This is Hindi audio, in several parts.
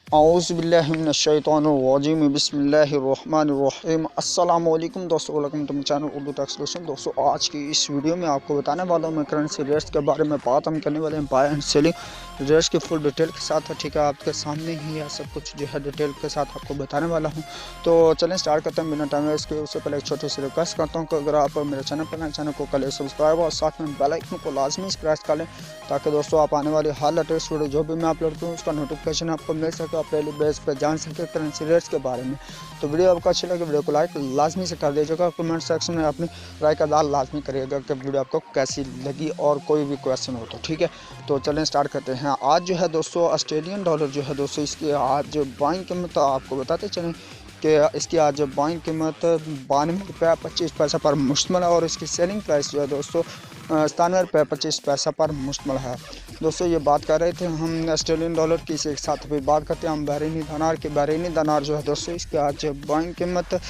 औज़ु बिल्लाहि मिनश शैतानिर बिस्मिल्लाहिर्रहमानिर्रहीम। अस्सलाम वालेकुम दोस्तों, welcome to my channel Urdu text solution. दोस्तों आज की इस वीडियो में आपको बताने वाला हूँ मैं करंसी रेट्स के बारे में। बात हम करने वाले हैं बाय एंड सेलिंग रेट्स की फुल डिटेल के साथ है। ठीक है, आपके सामने ही है सब कुछ जो है डिटेल के साथ आपको बताने वाला हूँ। तो चलें स्टार्ट करते हैं बिना टाइम वेस्ट किए। उससे पहले एक छोटी सी रिक्वेस्ट करता हूँ कि अगर आप मेरे चैनल पर नए चैनल को करें सब्सक्राइब और साथ में बेल आइकन को लाजमी प्रेस कर लें, ताकि दोस्तों आप आने वाली हर लेटेस्ट वीडियो जो भी मैं अपलोड करूँ उसका नोटिफिकेशन आपको मिल सके, आप डेली बेस पर जान सके करंसी रेट्स के बारे में। तो वीडियो आपको अच्छी लगे वीडियो को लाइक लाजमी से कर दीजिएगा। कमेंट सेक्शन में अपनी राय का दाल लाजमी करिएगा कि वीडियो आपको कैसी लगी और कोई भी क्वेश्चन हो तो। ठीक है, तो चलें स्टार्ट करते हैं। आज जो है दोस्तों ऑस्ट्रेलियन डॉलर जो है दोस्तों इसकी आज बाइंग कीमत आपको बताते चलें कि इसकी आज बाइंग कीमत 92 रुपये 25 पैसा पर मुश्तमिल है और इसकी सेलिंग प्राइस जो है दोस्तों 97 रुपये 25 पैसा पर मुश्तमिल है। दोस्तों ये बात कर रहे थे हम ऑस्ट्रेलियन डॉलर की, इसी के साथ भी बात करते हैं हम बहरीनी दिनार की। बहरीनी दिनार जो है दोस्तों इसकी आज बाइंग कीमत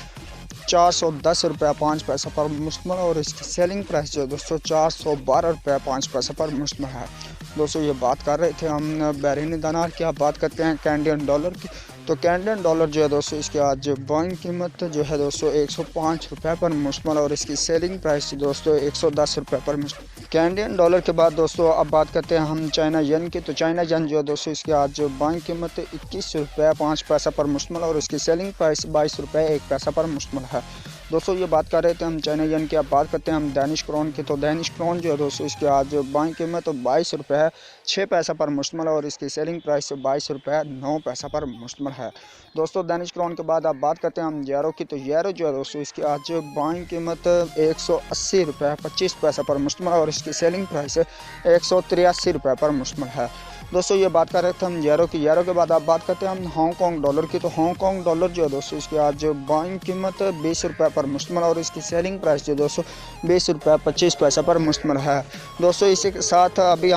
410 रुपये 5 पैसा पर मुश्तमिल और इसकी सेलिंग प्राइस जो है दोस्तों 412 रुपये 5 पैसा पर मुश्तमिल है। दोस्तों ये बात कर रहे थे हम बहरीनी दिनार की। अब बात करते हैं कैनेडियन डॉलर की। तो कैनेडियन डॉलर जो है दोस्तों इसकी आज बाइंग कीमत जो है दोस्तों 105 रुपये पर मुश्तमिल और इसकी सेलिंग प्राइस दोस्तों 110 रुपये पर मुश्तमिल। कैनेडियन डॉलर के बाद दोस्तों अब बात करते हैं हम चाइना येन की। तो चाइना येन जो है दोस्तों इसकी आज बाइंग कीमत 21 रुपये 5 पैसा पर मुश्तमिल और इसकी सेलिंग प्राइस 22 रुपये 1 पैसा पर मुश्तमिल है। दोस्तों ये बात कर रहे थे हम चाइना येन की। अब बात करते हैं हम डैनिश क्रोन की। तो डैनिश क्रोन जो है दोस्तों इसकी आज बाइंग कीमत 22 रुपये 6 पैसा पर मुश्तमिल और इसकी सेलिंग प्राइस 22 रुपये 9 पैसा पर मुश्तमिल है। दोस्तों डैनिश क्रोन के बाद अब बात करते हैं हम यूरो की। तो यूरो जो है दोस्तों इसकी आज बाइंग कीमत 180 रुपये 25 पैसा पर मुश्तमिल और इसकी सेलिंग प्राइस 183 रुपये पर मुश्तमिल है। दोस्तों ये बात कर रहे थे हम यूरो की। यूरो के बाद आप बात करते हैं हम हांगकॉन्ग डॉलर की। तो हांगकॉन्ग डॉलर जो है दोस्तों इसकी आज बाइंग कीमत 20 रुपये पर मुश्तमिल और इसकी सेलिंग प्राइस जो दोस्तों 20 रुपये 25 पैसा पर मुश्तमिल है। दोस्तों इसी के साथ अभी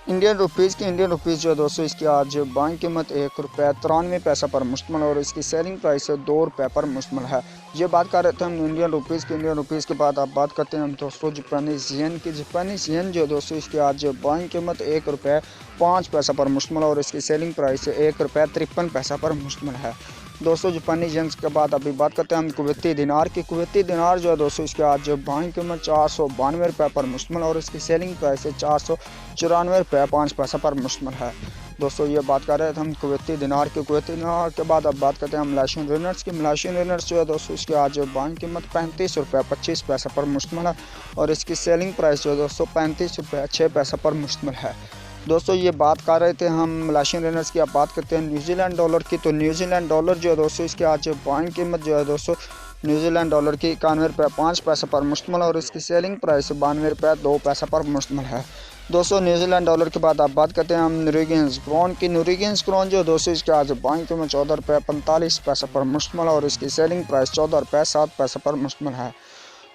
इंडियन रुपीज़ की। इंडियन रुपीज़ जो है दोस्तों इसकी आज बाइंग कीमत 1 रुपये 93 पैसा पर मुश्तमिल और इसकी सेलिंग प्राइस 2 रुपये पर मुश्तमिल है। ये बात कर रहे थे हम इंडियन रुपीज़ की। इंडियन रुपीज़ के बाद आप बात करते हैं हम दोस्तों जापानीज येन की। जापानीज येन जो है दोस्तों इसकी आज बाइंग कीमत 1 रुपये 5 पैसा पर मुश्तमिल और इसकी सेलिंग प्राइस 1 रुपये 53 पैसा पर मुश्तमिल है। दोस्तों जापानी येन के बाद अभी बात करते हैं हम कुवैती दिनार की। कुवैती दिनार जो है दोस्तों इसकी आज बाइंग कीमत 492 रुपये पर मुश्तमिल और इसकी सेलिंग प्राइस 494 रुपये 5 पैसा पर मुश्तमिल है। दोस्तों ये बात कर रहे थे हम कुवैती दिनार की। कुवैती दिनार के बाद अब बात करते हैं हम मलेशियन रिनर्स की। मलेशियन रिनर्स जो है दोस्तों इसकी आज बाइंग कीमत 35 रुपये 25 पैसा पर मुश्तमिल है और इसकी सेलिंग प्राइस जो है दोस्तों 35 रुपये 6 पैसा पर मुश्तमिल है। दोस्तों ये बात कर रहे थे हम मलेशियन रिनर्स की। अब बात करते हैं न्यूजीलैंड डॉलर की। तो न्यूजीलैंड डॉलर जो है दोस्तों इसकी आज बाइंग कीमत जो है दोस्तों न्यूजीलैंड डॉलर की 91 रुपये 5 पैसा पर मुश्तमिल और इसकी सेलिंग प्राइस 92 रुपये 2 पैसा पर मुश्तमिल है। दोस्तों न्यूजीलैंड डॉलर के बाद आप बात करते हैं हम नॉर्वेजियन क्रोन की। नॉर्वेजियन क्रोन जो है दोस्तों इसके आज बाइंग कीमत 14 रुपये 45 पैसा पर मुश्तमिल और इसकी सेलिंग प्राइस 14 रुपये 7 पैसा पर मुश्तमिल है।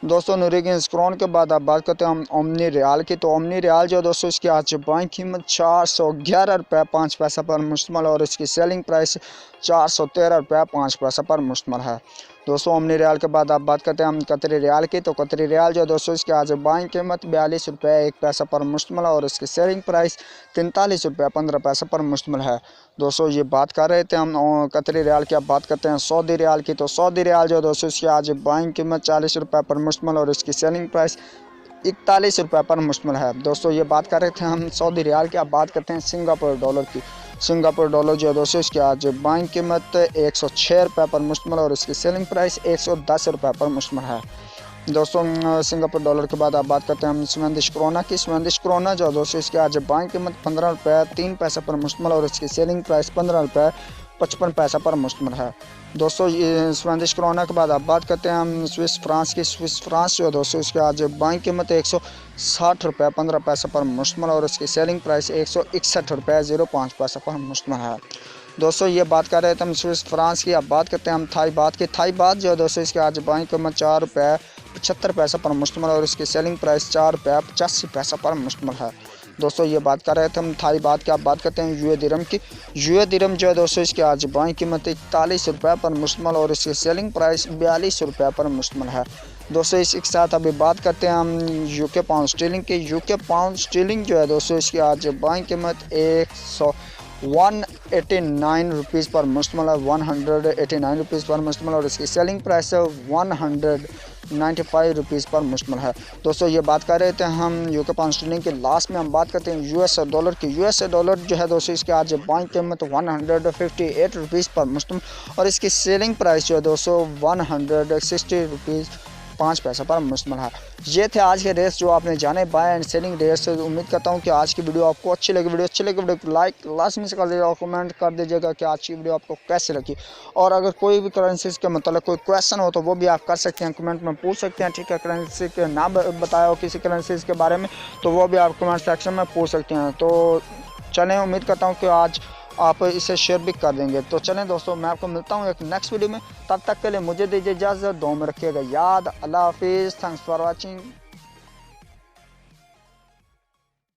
दोस्तों नॉर्वेजियन क्रोन के बाद आप बात करते हैं हम ओमनी रियाल की। तो ओमनी रियाल जो है दोस्तों इसकी आज बाइंग कीमत 411 रुपये 5 पैसा पर मुश्तमिल और इसकी सेलिंग प्राइस 413 रुपये 5 पैसा पर मुश्तमिल है। दोस्तों ओमनी रियाल के बाद आप बात करते हैं हम कतरी रियाल की। तो कतरी रियाल जो है दोस्तों इसकी आज बाइंग कीमत 42 रुपये 1 पैसा पर मुश्तमिल और इसकी सेलिंग प्राइस 43 रुपये 15 पैसा पर मुश्तमिल है। दोस्तों ये बात कर रहे थे हम कतरी रियाल की। अब बात करते हैं सऊदी रियाल की। तो सऊदी रियाल जो है दोस्तों इसकी आज बाइंग कीमत 40 रुपये पर मुश्तमिल और इसकी सेलिंग प्राइस 41 रुपये पर मुश्तमिल है। दोस्तों ये बात कर रहे थे हम सऊदी रियाल की। अब बात करते हैं सिंगापुर डॉलर की। सिंगापुर डॉलर जो है दोस्तों इसकी आज बाइंग कीमत 106 रुपये पर मुश्तमिल और इसकी सेलिंग प्राइस 110 रुपये पर मुश्तमिल है। दोस्तों सिंगापुर डॉलर के बाद आप बात करते हैं हम स्वीडिश क्रोना की। स्वीडिश क्रोना जो है दोस्तों इसकी आज बाइंग कीमत 15 रुपये 3 पैसा पर मुश्तमिल और इसकी सेलिंग प्राइस 15 रुपये 55 पैसा पर मुश्तमिल है। दोस्तों ये स्वीडिश क्रोना के बाद आप बात करते हैं हम स्विस फ्रांस की। स्विस फ्रांस जो है दोस्तों इसकी आज बाइंग कीमत 160 रुपये 15 पैसा पर मुश्तमिल और इसकी सेलिंग प्राइस 161 रुपये 05 पैसा पर मुश्तमिल है। दोस्तों ये बात कर रहे थे हम स्विस फ्रांस की। अब बात करते हैं हम थाई बात की। थाई बात जो है दोस्तों इसकी आज बाइंग कीमत 4 रुपये 75 पैसा पर मुश्तमिल और इसकी सेलिंग प्राइस 4 रुपये 85 पैसा पर मुश्तमिल है। दोस्तों ये बात कर रहे थे हम थाई बात की। आप बात करते हैं यूए दिरहम की। यूए दिरहम जो है दोस्तों इसकी आज बाइंग कीमत 41 रुपये पर मुश्तमिल और इसकी सेलिंग प्राइस 42 रुपये पर मुश्तमिल है। दोस्तों इसी के साथ अभी बात करते हैं हम यूके पाउंड स्टीलिंग की। यूके पाउंड स्टीलिंग जो है दोस्तों इसकी आज बाइंग कीमत 189 रुपीज़ पर मुश्तमिल है, 189 रुपीज़ पर मुश्तमिल, और इसकी सेलिंग प्राइस है 195 रुपीज़ पर मुश्तमिल है। दोस्तों ये बात कर रहे थे हम यूके पाउंड स्टर्लिंग के। लास्ट में हम बात करते हैं यूएसए डॉलर की। यूएसए डॉलर जो है दोस्तों इसकी आज बाइंग कीमत 158 रुपीज़ पर मुश्तमिल, और इसकी सेलिंग प्राइस जो है दोस्तों 160 रुपीज़ 5 पैसा पर मुश्तमिल है। ये थे आज के रेट्स जो आपने जाने बाय एंड सेलिंग रेट्स। उम्मीद करता हूँ कि आज की वीडियो आपको अच्छी लगी। वीडियो को लाइक लाजमी से कर दीजिएगा और कमेंट कर दीजिएगा कि आज की वीडियो आपको कैसे लगी। और अगर कोई भी करेंसीज के मतलब कोई क्वेश्चन हो तो वो भी आप कर सकते हैं, कमेंट में पूछ सकते हैं, ठीक है। करेंसी के नाम बताया हो किसी करेंसीज के बारे में तो वो भी आप कमेंट सेक्शन में पूछ सकते हैं। तो चलें, उम्मीद करता हूँ कि आज आप इसे शेयर भी कर देंगे। तो चलें दोस्तों, मैं आपको मिलता हूँ एक नेक्स्ट वीडियो में। तब तक के लिए मुझे दीजिए इजाज़त, दुआ में रखिएगा याद। अल्लाह हाफिज़, थैंक्स फॉर वॉचिंग।